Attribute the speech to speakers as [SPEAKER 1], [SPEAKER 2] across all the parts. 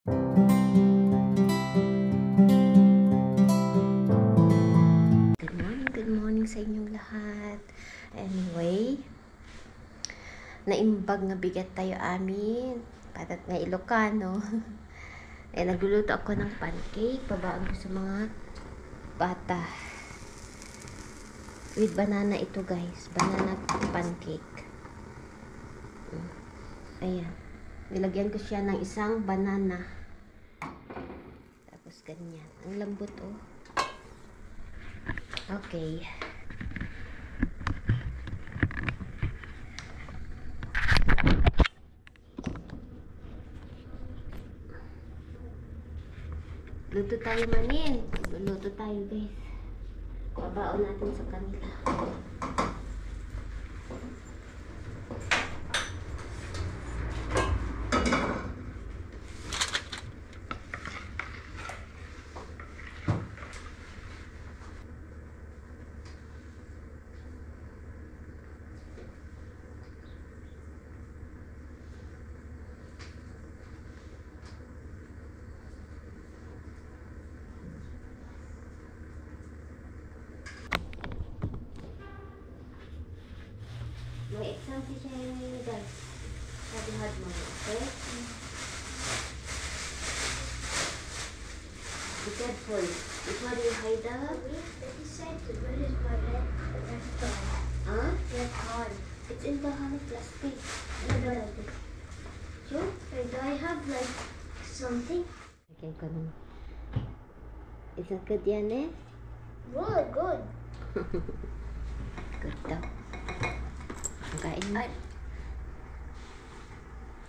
[SPEAKER 1] Good morning sa inyong lahat. Anyway, naimbag nga bigat tayo amin. Patat nga Ilocano. Nagluluto ako ng pancake. Pabaan ko sa mga bata. With banana ito guys. Banana pancake. Ayan. Nilagyan ko siya ng isang banana. Tapos ganyan. Ang lambot oh. Okay. Luto tayo manin. Luto tayo guys. Babaon natin sa kanila. May exam si Sherry guys. Sabi mo, okay? Be careful. Before you hide up.
[SPEAKER 2] Where is my red card?
[SPEAKER 1] Huh?
[SPEAKER 2] Red card.
[SPEAKER 1] It's in the honey plastic.
[SPEAKER 2] Sure? Do I have like something?
[SPEAKER 1] Okay, ko naman. Is that good yan eh?
[SPEAKER 2] Good, good.
[SPEAKER 1] Good daw. Kain mo.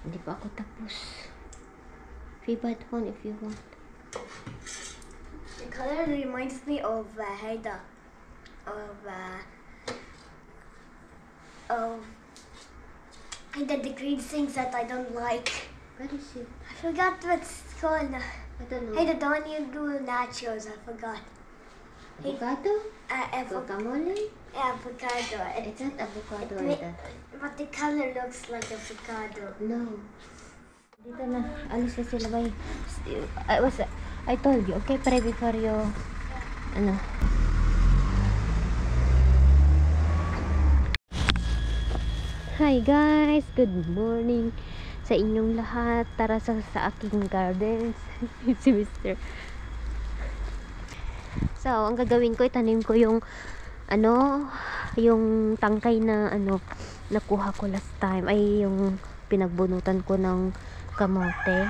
[SPEAKER 1] Hindi pa ako tapos. Feedback one if you want.
[SPEAKER 2] The color reminds me of Haida. Of the green things that I don't like.
[SPEAKER 1] What is it?
[SPEAKER 2] I forgot what it's called.
[SPEAKER 1] I don't know.
[SPEAKER 2] Hey, the don't you do nachos? I forgot.
[SPEAKER 1] Avocado? Guacamole?
[SPEAKER 2] Avocado.
[SPEAKER 1] It's not avocado
[SPEAKER 2] It-
[SPEAKER 1] either.
[SPEAKER 2] But the color looks like avocado.
[SPEAKER 1] No. Dito na. Alis na sila. Bye. I told you, okay? Pray before you, ano. Hi guys! Good morning sa inyong lahat. Tara sa aking gardens. Si Mr. So, ang gagawin ko, itanim ko yung yung tangkay na nakuha ko last time, ay yung pinagbunutan ko ng kamote.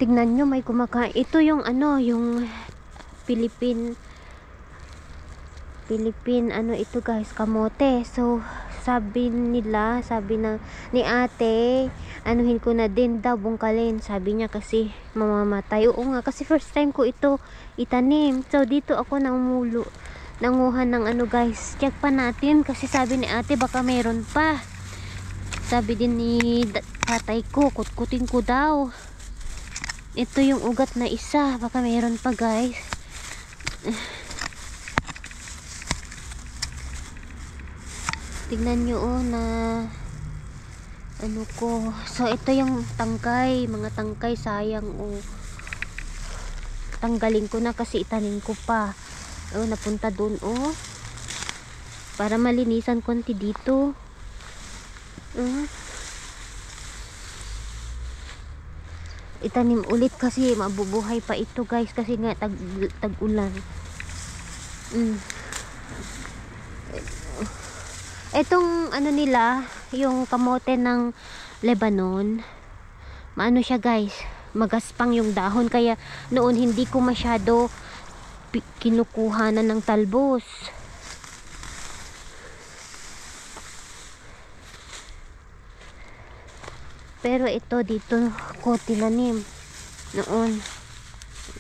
[SPEAKER 1] Tignan nyo, may kumakain. Ito yung yung Philippine ito guys, kamote. So sabi ni ate, anuhin ko na din daw, bungkalin, sabi niya kasi mamamatay. Oo nga, kasi first time ko ito itanim. So dito ako nanguhan ng guys, check pa natin kasi sabi ni ate baka meron pa. Sabi din ni tatay ko, kutkutin ko daw. Ito yung ugat na isa, baka meron pa guys. Tignan nyo na ko. So ito yung tangkay, mga tangkay, sayang tanggalin ko na kasi itanim ko pa. Napunta doon para malinisan konti dito. Itanim ulit kasi mabubuhay pa ito guys, kasi nga tag-ulan. Etong nila, yung kamote ng Lebanon, maano siya guys, magaspang yung dahon, kaya noon hindi ko masyado kinukuha na ng talbos. Pero ito dito ko tinanim noon.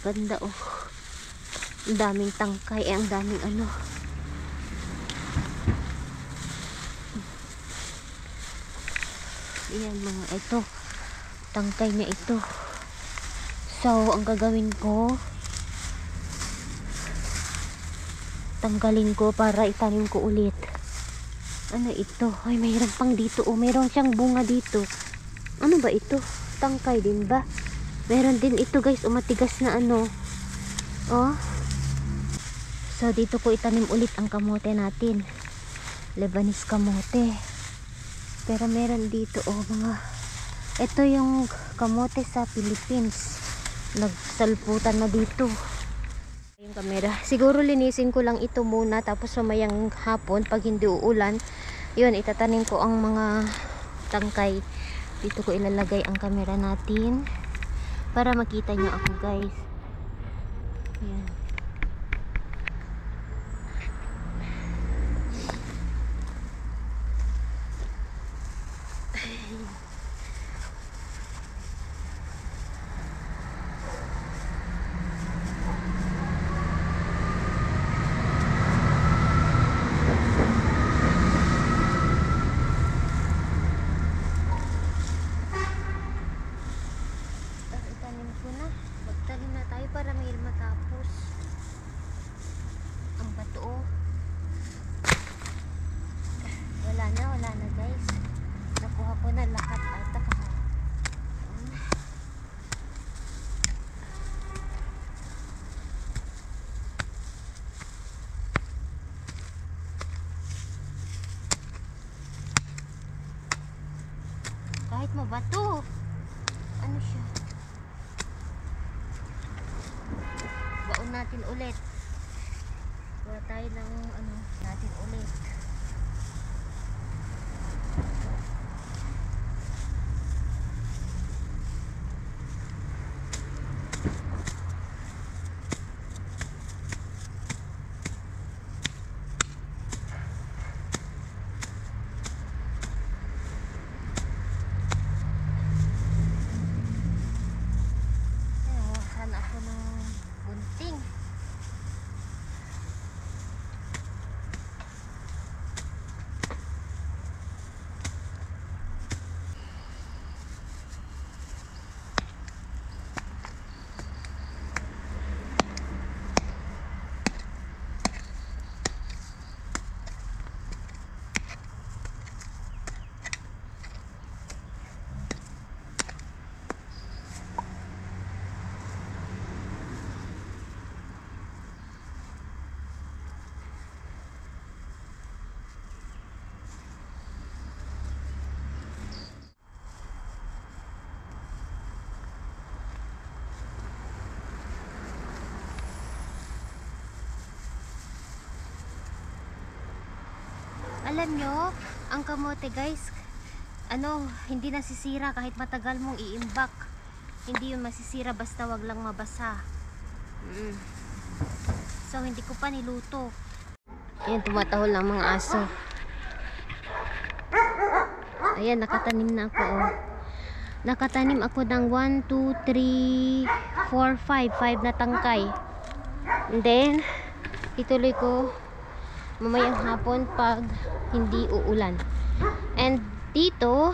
[SPEAKER 1] Ganda ang daming tangkay, ang daming Ayan mga ito, tangkay na ito. So ang gagawin ko, tanggalin ko para itanim ko ulit. Ano ito? Ay, mayroon pang dito. Mayroon siyang bunga dito. Ano ba ito? tangkay din ba? Meron din ito guys, matigas na ano. Oh. So dito ko itanim ulit ang kamote natin. Lebanese kamote. Pero meron dito mga ito yung kamote sa Philippines. Nagsalputan na dito. Yung kamera. Siguro linisin ko lang ito muna, tapos mamayang hapon pag hindi uulan, yun itatanim ko ang mga tangkay. Dito ko ilalagay ang kamera natin para makita nyo ako guys. Ayan. Magtanim na tayo para may matapos ang bato. Wala na guys, nakuha ko na lahat ata kahit mabato ano siya. Baon natin ulit. Wala tayo ng ano natin ulit. Sana ako ng bunting. Alam nyo, ang kamote guys, hindi nasisira kahit matagal mong iimbak. Hindi yun masisira basta wag lang mabasa. So hindi ko pa niluto. Ayan, tumatahol ng mga aso. Ayan, nakatanim na ako. Nakatanim ako ng 1, 2, 3, 4, 5 na tangkay. And then ituloy ko mamayang hapon pag hindi uulan. And dito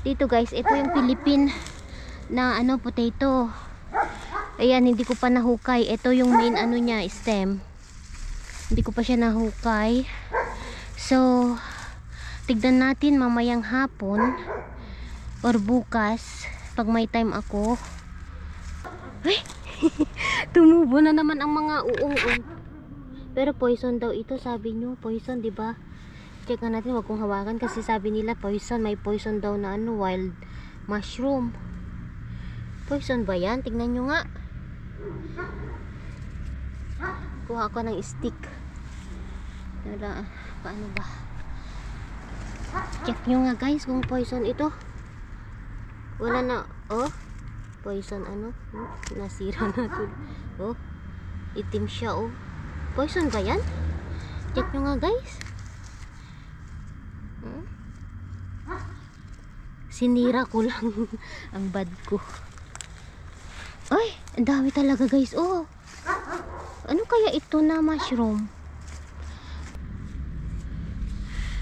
[SPEAKER 1] guys, ito yung Philippine na potato. Ayan, hindi ko pa nahukay. Ito yung main niya, stem. Hindi ko pa siya nahukay. So tignan natin mamayang hapon or bukas pag may time ako. Ay, tumubo na naman ang mga uong. Pero poison daw ito, sabi nyo. Poison, di ba? Check na natin, wag kong hawakan kasi sabi nila poison. May poison daw na wild mushroom. Poison ba yan? Tignan nyo nga. Kuha ko ng stick. Paano ba? Check nyo nga guys kung poison ito. Wala na. Oh, poison nasira natin. Oh, itim siya oh. Poison ba yan? Check nyo nga guys. Sinira ko lang ang bad ko. Ay, ang dami talaga guys. Oh, ano kaya ito na mushroom?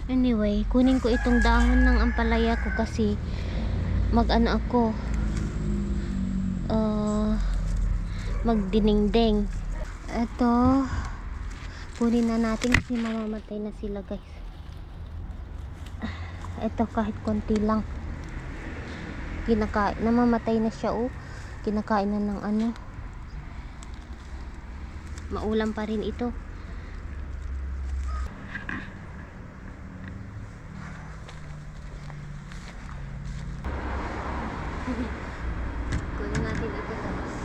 [SPEAKER 1] Anyway, kunin ko itong dahon ng ampalaya ko kasi ako magdinengdeng. Ito kunin na natin kasi mamamatay na sila guys. Ito kahit konti lang. Namamatay na siya, oh. Kinakain na ng ano. Maulam pa rin ito. Kunin natin ito, guys.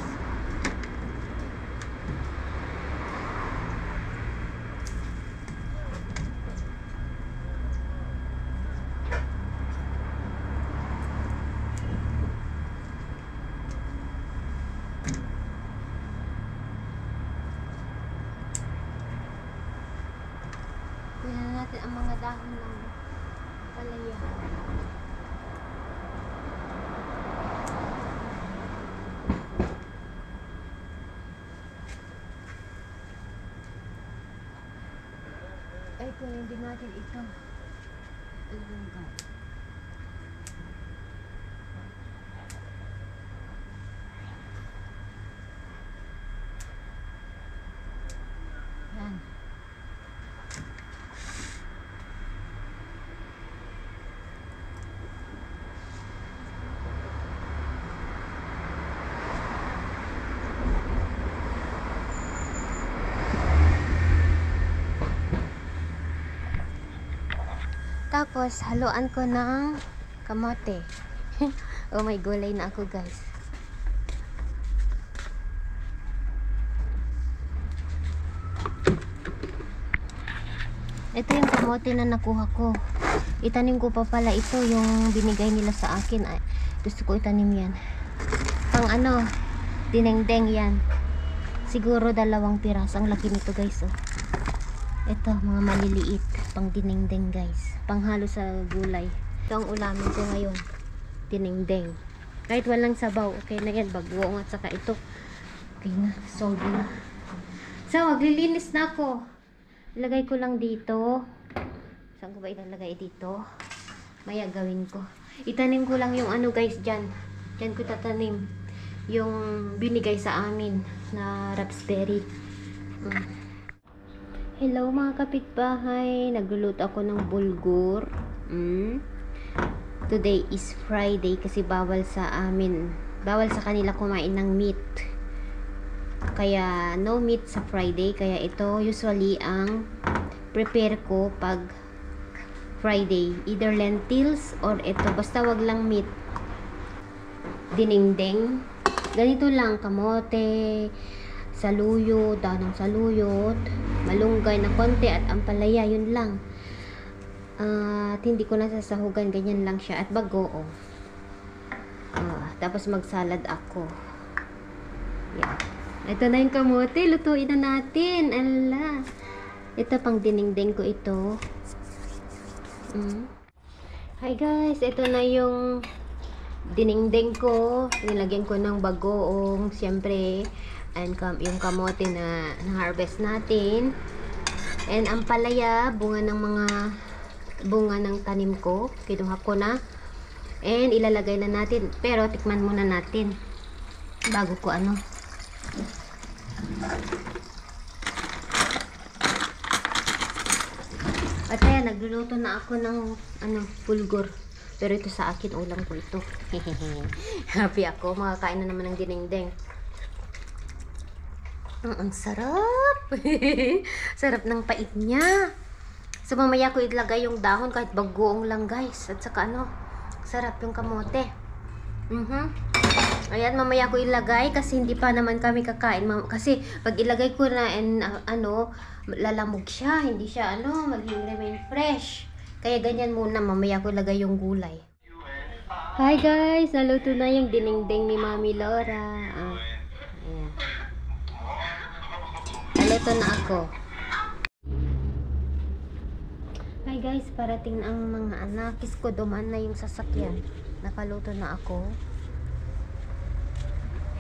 [SPEAKER 1] Kunin natin ang mga dahon ng palaya. Ay, kunin din natin ito. Alunggan. Yan. Tapos, haluan ko ng kamote. Oh, may gulay na ako, guys. Ito yung kamote na nakuha ko. Itanim ko pa pala ito, yung binigay nila sa akin. Ay, gusto ko itanim yan. Pang ano, dinengdeng yan. Siguro 2 piraso. Ang laki nito, guys, oh. Ito, mga maliliit. Pang dinengdeng, guys. Panghalo sa gulay. Ito ang ulamin ko ngayon. Dinengdeng. Kahit walang sabaw, okay na yan. Bagwong at saka ito. Okay na, solve na. So, maglilinis na ako. Ilagay ko lang dito. Saan ko ba ilalagay dito? Maya gawin ko. Itanim ko lang yung ano, guys, dyan. Dyan ko tatanim. Yung binigay sa amin na raspberry. Hello mga kapitbahay, nagluluto ako ng bulgur. Today is Friday kasi bawal sa amin. Bawal sa kanila kumain ng meat. Kaya no meat sa Friday. Kaya ito usually ang prepare ko pag Friday. Either lentils or ito. Basta wag lang meat. Dinengdeng. Ganito lang, kamote, saluyot, dahon ng saluyot, malunggay na konti at ampalaya, yun lang. At hindi ko nasasahugan, ganyan lang siya. At bagoong. Tapos magsalad ako. Yan. Ito na yung kamote, lutuin na natin. Ala. Ito pang dinengdeng ko ito. Hi guys, ito na yung dinengdeng ko. Nilagyan ko ng bagoong, siyempre. And yung kamote na harvest natin. And ang palaya, bunga ng tanim ko. Kinuha ko na. And ilalagay na natin. Pero tikman muna natin. Bago ko ano. At ayan, nagluluto na ako ng bulgur. Pero ito sa akin, ulam ko ito. Happy ako. Makakain na naman ng dinengdeng. Ang sarap. Sarap ng pait niya. So mamaya ko ilagay yung dahon kahit bagoong lang, guys. At saka sarap yung kamote. Ayan, mamaya ko ilagay kasi hindi pa naman kami kakain. Kasi pag ilagay ko na lalamog siya. Hindi siya mag-remain fresh. Kaya ganyan muna, mamaya ko ilagay yung gulay. Hi guys, naluto na yung dinengdeng ni Mami Laura. Ayan. Naluto na ako. Hi guys, parating ang mga anak. Kiss ko, dumaan na yung sasakyan. Nakaluto na ako.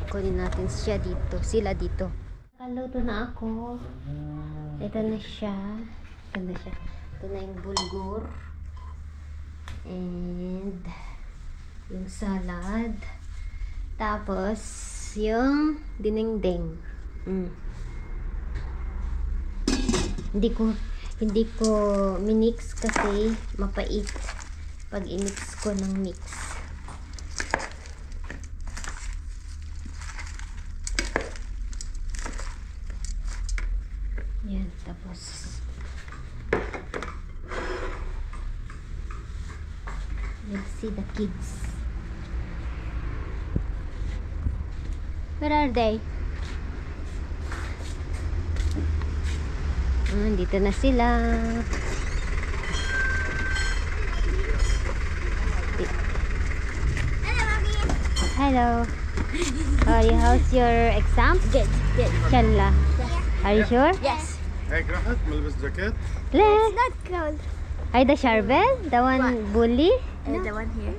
[SPEAKER 1] Kunin natin sila dito. Nakaluto na ako. Ito na siya. Ito na yung bulgur. And yung salad. Tapos yung dinengdeng. Hindi ko minix kasi mapait pag i-mix ko ng mix. Tapos, let's see the kids. Where are they? Dito na sila. Hello. Sorry, how's your exam?
[SPEAKER 2] Good.
[SPEAKER 1] Inshallah. Are you sure?
[SPEAKER 2] Yes.
[SPEAKER 3] هيك رحت ملبس جاكيت.
[SPEAKER 1] Le.
[SPEAKER 2] It's not cold.
[SPEAKER 1] Ay, the Charbel? The one bully?
[SPEAKER 2] The one here.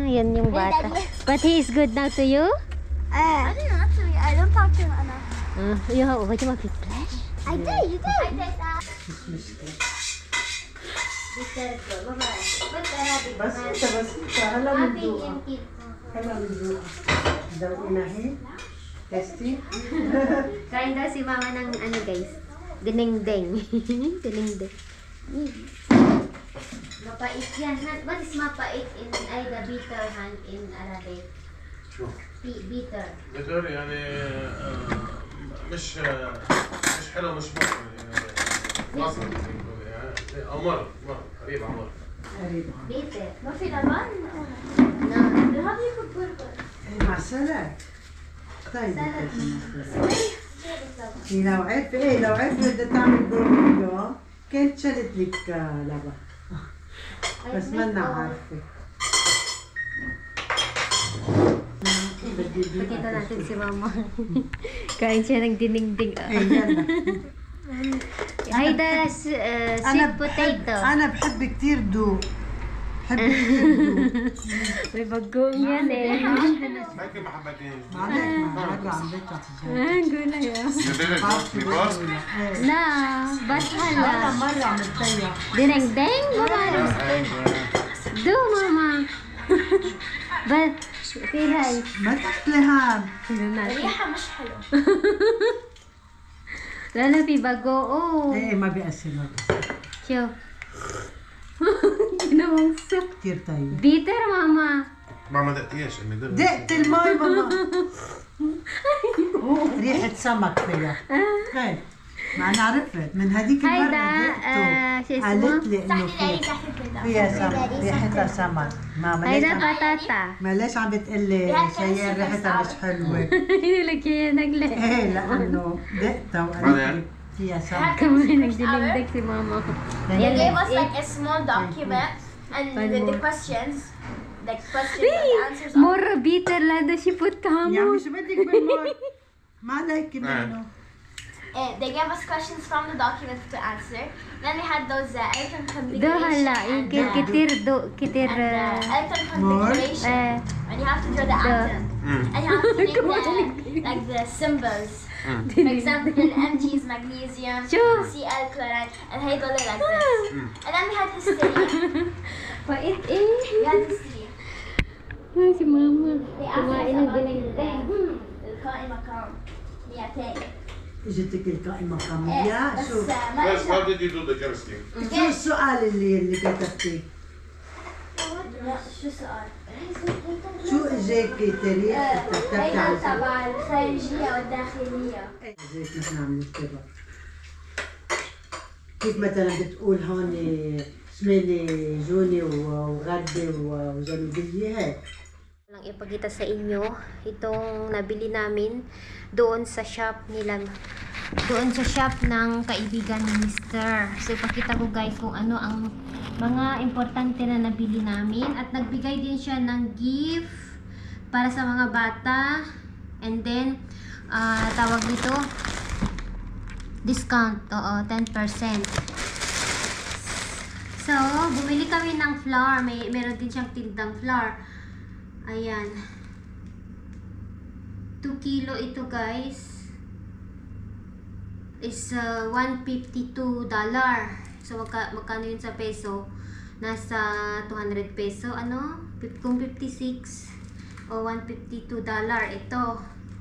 [SPEAKER 1] Yan yung bata. But he is good now to you?
[SPEAKER 2] I don't know, not to me. I don't talk to him enough.
[SPEAKER 1] You have what you want to flash?
[SPEAKER 2] I did, you did. I did.
[SPEAKER 4] بس هلا بندوقها هلا بندوقها دوقنا هيك تستي
[SPEAKER 1] Kain daw si mama ng ano guys, dinengdeng. Dinengdeng. Mapait yan. What is mapait in ay the bitter hand in Arabic?
[SPEAKER 3] شو؟
[SPEAKER 1] Bitter.
[SPEAKER 3] بتقول يعني مش حلو مش مر يعني واصل يعني او مر قريب على مر.
[SPEAKER 4] قريبة
[SPEAKER 1] Bitter.
[SPEAKER 2] ما في لبن؟
[SPEAKER 1] No.
[SPEAKER 2] How do you cook burger?
[SPEAKER 4] مع سلطة طيب لو عرفت بدها تعمل برجر اليوم كنت شلت لك لبن بس منا عارفة
[SPEAKER 1] Pakita natin si mama. Kain siya ng dinengdeng.
[SPEAKER 4] يلا
[SPEAKER 1] Ay, the sweet potato.
[SPEAKER 4] أنا بحب كتير دوق بحب كتير دوق
[SPEAKER 1] May bagong yan eh.
[SPEAKER 3] هيك محبتين.
[SPEAKER 4] ما عليك ما مرة عم بيطلع
[SPEAKER 1] Gulay ah. Na, bathala.
[SPEAKER 4] مرة عم بتطيح
[SPEAKER 1] Dinengdeng? Do, mama. But, fihay.
[SPEAKER 4] ما تحليها
[SPEAKER 2] الريحة مش حلوة.
[SPEAKER 1] Lala, pi bagoong.
[SPEAKER 4] ايه ما بيأثر
[SPEAKER 1] Siyo. Ginawang soup.
[SPEAKER 4] كتير طيب
[SPEAKER 1] Bitter, mama.
[SPEAKER 3] ما دقتيش امي دغري.
[SPEAKER 4] دقت المي ماما ريحة سمك فيها هاي ما انا عرفت من هذيك المرة
[SPEAKER 1] هيدا شو
[SPEAKER 4] دقته
[SPEAKER 1] اسمه؟
[SPEAKER 4] قالت لي انه فيها سمك ريحتها سمك ماما ليش
[SPEAKER 1] Hayda,
[SPEAKER 4] عم
[SPEAKER 1] patata.
[SPEAKER 4] ما ليش عم بتقلي شيء ريحتها مش حلوة
[SPEAKER 1] Nilagyan nagla.
[SPEAKER 4] ايه لانه دقتها وقالت لي
[SPEAKER 3] بعدين؟
[SPEAKER 4] فيها سمك
[SPEAKER 1] Kamay nagdinagdag si mama.
[SPEAKER 2] They
[SPEAKER 1] Yan,
[SPEAKER 2] gave us
[SPEAKER 1] let's
[SPEAKER 2] like a small document and
[SPEAKER 1] One
[SPEAKER 2] with the
[SPEAKER 1] more.
[SPEAKER 2] questions, like questions and the answers. on-
[SPEAKER 1] More bitter lang daw si put
[SPEAKER 4] يا عمي
[SPEAKER 1] kamo.
[SPEAKER 4] شو بدك بالمر ما عليك منه
[SPEAKER 2] They gave us questions from the document to answer. Then we had those electron
[SPEAKER 1] Do
[SPEAKER 2] configuration
[SPEAKER 1] hala,
[SPEAKER 2] and,
[SPEAKER 1] kitir do, kitir.
[SPEAKER 2] electron configuration. And you have to draw the atom. And you have to make like the symbols. For example, Mg is magnesium,
[SPEAKER 1] Sure.
[SPEAKER 2] Cl chloride, and hydrogen like this. And then we had hysteria.
[SPEAKER 1] Pait eh.
[SPEAKER 2] We had hysteria.
[SPEAKER 1] Ay, si mama.
[SPEAKER 2] They asked us
[SPEAKER 1] Kumain ng
[SPEAKER 2] about
[SPEAKER 1] dinengdeng.
[SPEAKER 2] القائمة كم 200.
[SPEAKER 4] اجتك القائمة كاملة شو
[SPEAKER 2] بس ما
[SPEAKER 3] First, how did you do the chemistry?
[SPEAKER 4] شو السؤال اللي كتبتيه
[SPEAKER 2] لا شو السؤال؟
[SPEAKER 4] شو اجاكي تاريخ كتبتي
[SPEAKER 2] هي
[SPEAKER 4] على
[SPEAKER 2] تبع الخارجية والداخلية.
[SPEAKER 4] زيك نحن عم نكتبها كيف مثلا بتقول هون شمالي جوني وغدي وجنوبية هيك
[SPEAKER 1] Lang ipakita sa inyo itong nabili namin doon sa shop nila, doon sa shop ng kaibigan ni Mr. So ipakita ko guys kung ano ang mga importante na nabili namin, at nagbigay din siya ng gift para sa mga bata, and then tawag dito discount, oo, 10%. So bumili kami ng flour, meron din siyang tindang flour. Ayan. 2 kilo ito guys. Is $152. So magkano yun sa peso? Nasa 200 peso. Ano? Kung 56 o $152. Ito.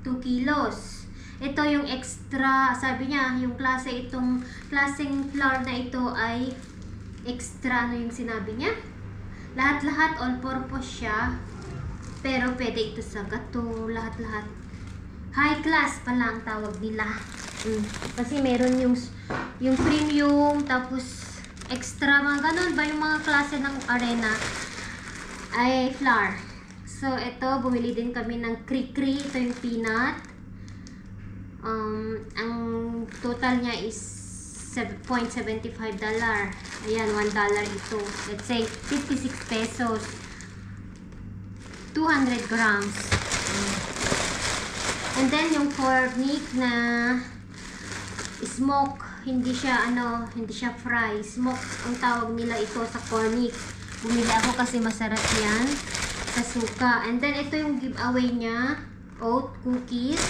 [SPEAKER 1] 2 kilos. Ito yung extra. Sabi niya, yung itong klaseng flour na ito ay extra. Ano yung sinabi niya? Lahat-lahat all purpose siya. Pero pwede ito sa gato, lahat-lahat. High class pala ang tawag nila. Kasi meron yung premium, tapos extra, mga ganun ba yung mga klase ng Arena ay flour. So, ito, bumili din kami ng Kri-Kri. Ito yung peanut. Ang total niya is $7.75. Ayan, $1 ito. Let's say, 56 pesos. 200 grams. And then, yung cornic na smoke, hindi siya fry. Smoke ang tawag nila ito sa cornic. Bumili ako kasi masarap yan sa suka. And then, ito yung giveaway niya. Oat cookies.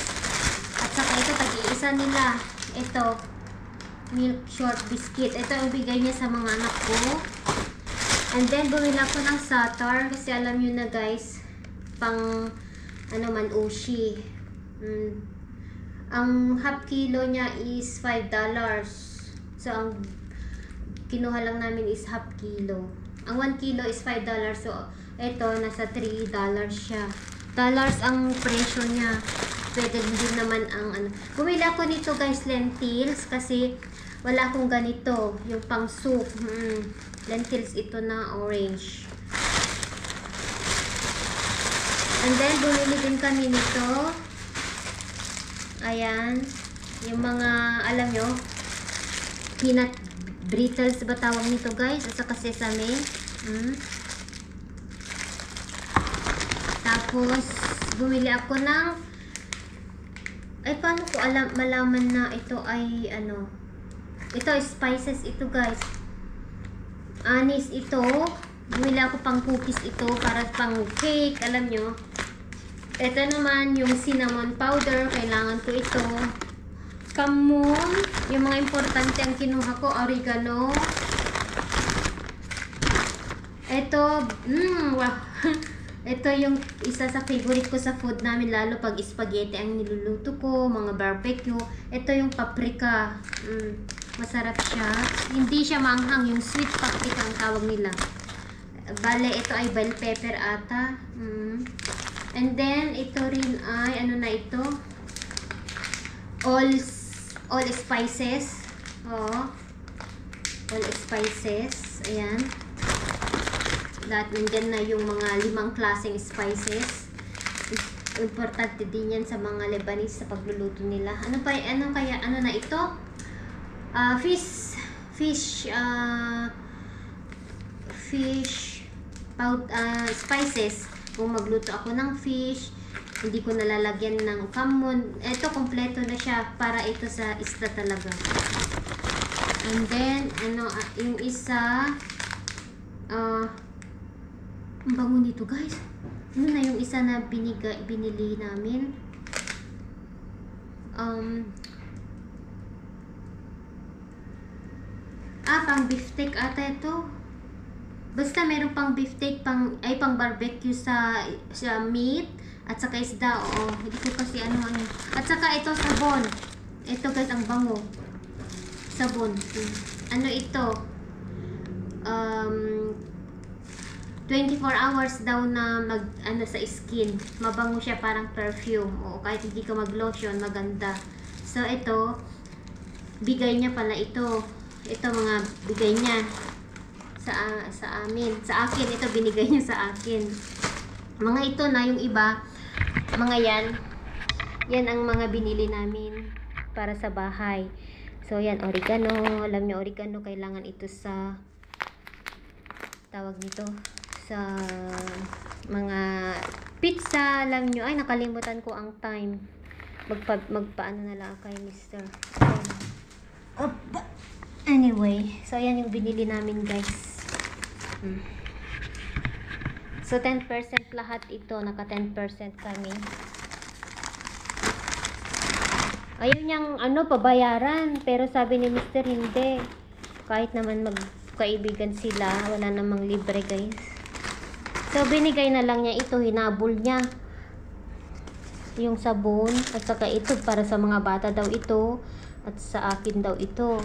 [SPEAKER 1] At saka ito, tag-iisa nila. Ito, milk short biscuit. Ito ang bigay niya sa mga anak ko. And then, bumili ako ng Satar. Kasi alam nyo na guys, pang, ushi. Ang half kilo niya is $5. So, ang kinuha lang namin is half kilo. Ang 1 kilo is $5. So, ito, nasa $3 siya. Dollars ang presyo niya. Pwede din naman ang Bumili ako nito guys, lentils. Kasi, wala akong ganito. Yung pang soup. Lentils ito na orange. And then, bumili din kami nito. Ayan. Yung mga, alam nyo, peanut brittles ba tawag nito guys? At saka sesame. Tapos, bumili ako ng, paano ko malaman na ito ay, ito spices ito guys. Anis ito. Bumili ako pang cookies ito, para pang cake, alam nyo. Ito naman, yung cinnamon powder, kailangan ko ito. Kamon, yung mga importante ang kinuha ko, oregano. Ito, wow. Ito yung isa sa favorite ko sa food namin, lalo pag spaghetti ang niluluto ko, mga barbecue. Ito yung paprika. Masarap siya. Hindi siya maanghang, yung sweet paprika ang tawag nila. Bale, ito ay bell pepper ata. And then, ito rin ay, ito? All spices. All spices. Ayan. Lahat nandyan na yung mga 5 klaseng spices. Importante din yan sa mga Lebanese sa pagluluto nila. Ano na ito? Spices. Kung magluto ako ng fish, hindi ko nalalagyan ng kamon. Ito, kompleto na siya para ito sa isda talaga. And then, yung isa, ang bango nito guys. Ano na yung isa na binili namin? Pang beefsteak ata ito. Basta meron pang beefsteak, pang barbecue sa meat, at saka isda, hindi ko kasi At saka ito, sabon. Ito guys, ang bango. Sabon. Ito? 24 hours daw na sa skin. Mabango siya, parang perfume. Kahit hindi ka mag-lotion, maganda. So, ito, bigay niya pala ito. Ito, mga bigay niya. Sa akin, ito binigay niya sa akin. Mga ito na yung iba, mga yan ang mga binili namin para sa bahay. So yan, oregano. Alam niyo, oregano kailangan ito sa tawag nito sa mga pizza. Alam niyo, nakalimutan ko ang time. Magpaano na lang kay Mr. Anyway, so yan yung binili namin guys. So 10% lahat ito, naka 10% kami. Ayaw niyang pabayaran, pero sabi ni Mr. hindi. Kahit naman magkaibigan sila, wala namang libre guys. So binigay na lang niya ito, hinabol niya. Yung sabon, at saka ito para sa mga bata daw ito, at sa akin daw ito.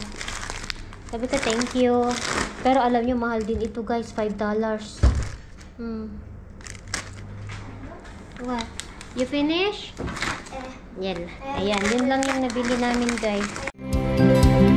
[SPEAKER 1] Sabi ko, thank you. Pero alam nyo, mahal din ito guys, $5. What? You finish? Yan. Ayan, yun lang yung nabili namin guys.